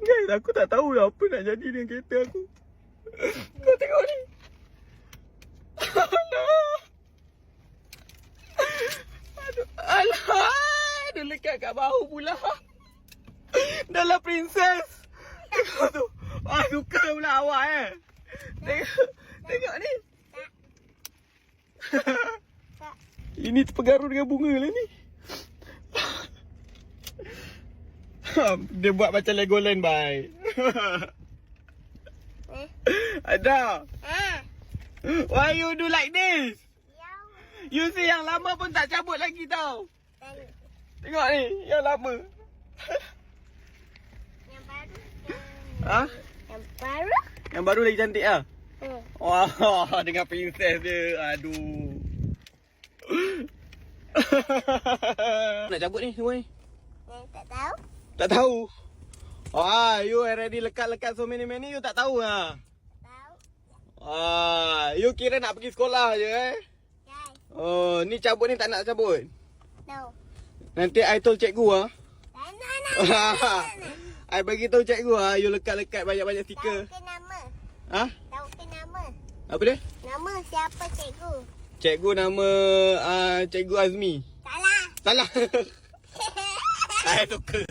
Guys, aku tak tahu lah apa nak jadi dengan kereta aku. Kau tengok ni. Alah. Aduh, alah. Dia lekat kat bahu pula. Dah lah princess. Tengok tu. Ah, suka pula awak Tengok ni. Ini terpengaruh dengan bunga lah ni. Dia buat macam Legoland, bye. Ada. Why you do like this? You see yang lama pun tak cabut lagi tau. Tengok ni, yang lama. Yang baru. Ha? Yang baru. Yang baru lagi cantik lah. Wah, dengan princess dia. Aduh. Nak cabut ni semua ni? Tak tahu. Tak tahu. Ah, you already lekat-lekat so many you tak tahu lah. Tahu. Ah, you kira nak pergi sekolah je Guys. Oh, ni cabut ni tak nak cabut. Tahu. Nanti I told cikgu ah. Nah. I bagi tahu cikgu ah, you lekat-lekat banyak-banyak stiker. Tahu ke nama? Ha? Tahu ke nama? Apa dia? Nama siapa cikgu? Cikgu nama Cikgu Azmi. Salah. Salah. I suka.